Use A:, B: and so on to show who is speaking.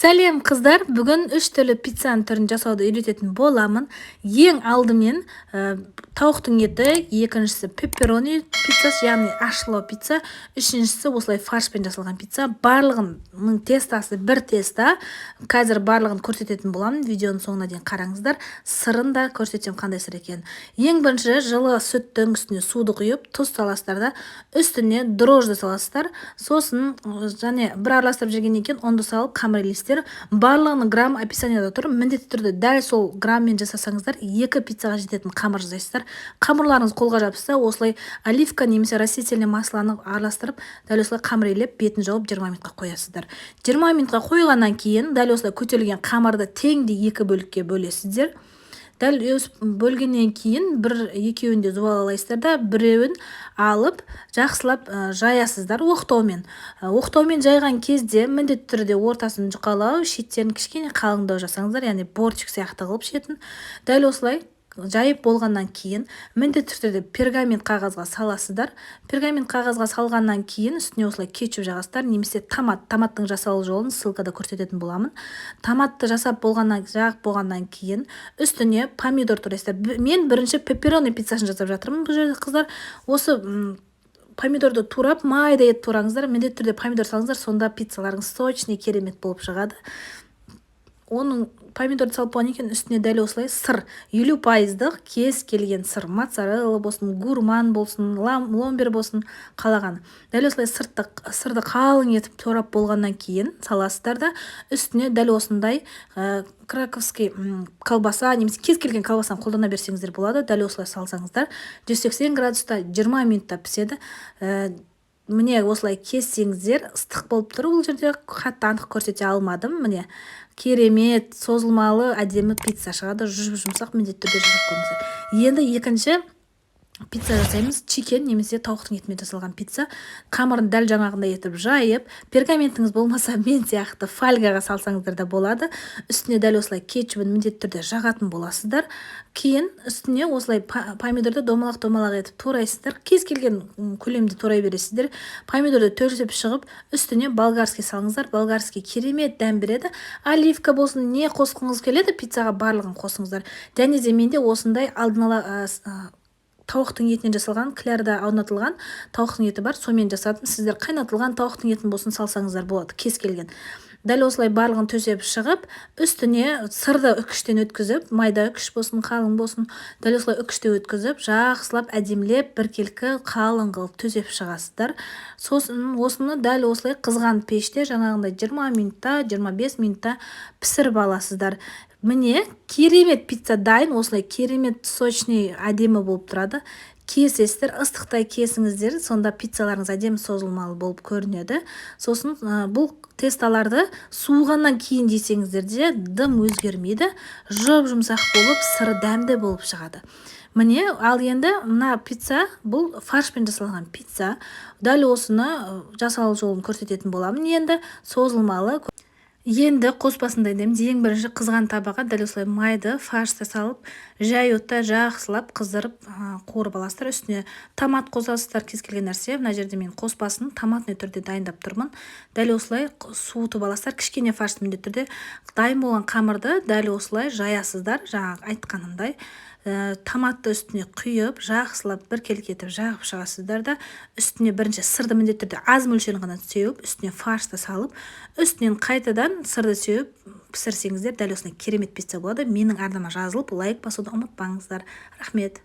A: Сәлем қыздар, бүгін 3 түрлі пиццаның түрін жасауды үйрететін боламын. Ең алдымен тауықтың еті, екіншісі пепперони пиццасы, яғни ашылау пицца, үшіншісі осылай фаршпен жасалған пицца. Барлығының тестасы бір теста. Қазір барлығын көрсететін боламын. Видеоның соңына дейін қараңыздар. Сырын да көрсетем қандай сыр екенін. Ең бірінші жылы сүттің үстіне суды құйып, тұз саласыздар да, үстіне дрожжи саласыздар. Сосын және бір араластырып жүргеннен кейін ұнды салып қамыр илейсіздер. Барлығының грамм описанияда тұр. Міндетті түрде дәл сол грамммен жасасаңыздар, 2 пиццаға жететін қамыр жасайсыздар. Қамырларыңыз қолға жабысса, осылай оливка немесе растительный маслоны араластырып, дәл осылай қамыр илеп, бетін жауып 20 минутқа қоясыздар. 20 минутқа қойғаннан кейін дәл осылай көтерілген қамырды теңдей 2 бөлікке бөлесіздер. Дәл бөлгеннен кейін екеуін де зуалайсыздар да, біреуін алып жақсылап жаясыздар оқтаумен. Оқтаумен жайған кезде міндетті түрде ортасын жұқалау, шеттерін кішкене қалыңдау жасаңыздар, яғни бортик сияқты қылып шетін. Дәл осылай жайып болғаннан кейін міндетті түрде пергамент қағазға саласыздар. Пергамент қағазға салғаннан кейін үстіне осылай кетчуп жағасыздар, немесе томаттың жасалу жолын ссылкада көрсететін боламын. Томатты жағып болғаннан кейін үстіне помидор турайсыздар. Мен бірінші пепперони пиццасын жасап жатырмын бұл жерде қыздар. Осы помидорды турап, майда ет тураңыздар. Міндетті түрде помидор салыңыздар, сонда пиццаларыңыз сочный, керемет болып шығады. Оның помидорды салып болғаннан кейін үстіне дәл осылай сыр, 50% кез келген сыр, моцарелла болсын, гурман болсын, ломбер болсын, қалаған. Дәл осылай сырды қалың етіп турап болғаннан кейін саласыздар да, үстіне дәл осындай краковский колбаса, немесе кез келген колбасаны қолдана берсеңіздер болады. Дәл осылай салсаңыздар, 180 градуста 20 минутта піседі. Міне осылай кессеңіздер, ыстық болып тұр. Бұл жерде қатты анық көрсете алмадым. Міне керемет, созылмалы, әдемі пицца шығады. Жұмсақ, міндетті түрде жасап көріңіздер. Енді екінші пицца жасаймыз. Чикен немесе тауықтың етімен жасалған пицца. Қамырын дәл жаңағындай етіп жайып, пергаментіңіз болмаса мен сияқты фольгаға салсаңыздар да болады. Үстіне дәл осылай кетчупын міндетті түрде жағатын боласыздар. Кейін үстіне осылай помидорды домалақ етіп турайсыздар. Кез келген көлемде турай бересіздер. Помидорды төрсіп шығып, үстіне болгарский салыңыздар. Болгарский керемет дәм береді. Оливка болсын, не қосқыңыз келеді, пиццаға барлығын қосыңыздар. Және де менде осындай алдын ала тауықтың етінен жасалған, клярда аунатылған тауықтың еті бар, сомен жасадым. Сіздер қайнатылған тауықтың етін болсын салсаңыздар болады, кез келген. Дәл осылай барлығын төсеп шығып, үстіне сырды үкіштен өткізіп, майда үкіш болсын, қалың болсын, дәл осылай үкіште өткізіп, жақсылап әдемілеп біркелкі қалың қылып төсеп шығасыздар. Сосын осыны дәл осылай қызған пеште жаңағындай 20 минутта, 25 минутта пісіріп аласыздар. Міне керемет пицца дайын, осылай керемет сочный әдемі болып тұрады. Кесесіздер, ыстықтай кесіңіздер, сонда пиццаларыңыз әдемі созылмалы болып көрінеді. Сосын бұл тесталарды суығаннан кейін жесеңіздер де дым өзгермейді, жұмсақ болып, сыры дәмді болып шығады. Міне, ал енді мына пицца, бұл фаршпен жасалған пицца. Дәл осыны жасалу жолын көрсететін боламын. Енді созылмалы. Енді қоспасын дайындаймыз. Ең бірінші қызған табаға дәл осылай майды фаршты салып, жай отта жақсылап қыздырып қуырып аласыздар. Үстіне томат қосасыздар, кез келген нәрсе. Мына жерде мен қоспасын томатный түрде дайындап тұрмын. Дәл осылай суытып аласыздар. Кішкене фаршты міндетті түрде дайын болған қамырды дәл осылай жаясыздар. Жаңағы айтқанымдай томатты үстіне құйып, жақсылап біркелкі етіп жағып шығасыздар да, үстіне бірінші сырды міндетті түрде аз мөлшерін ғана сеуіп, үстіне фаршты салып, үстінен қайтадан сырды сеуіп пісірсеңіздер, дәл осындай керемет пицца болады. Менің арнама жазылып, лайк басуды ұмытпаңыздар. Рахмет.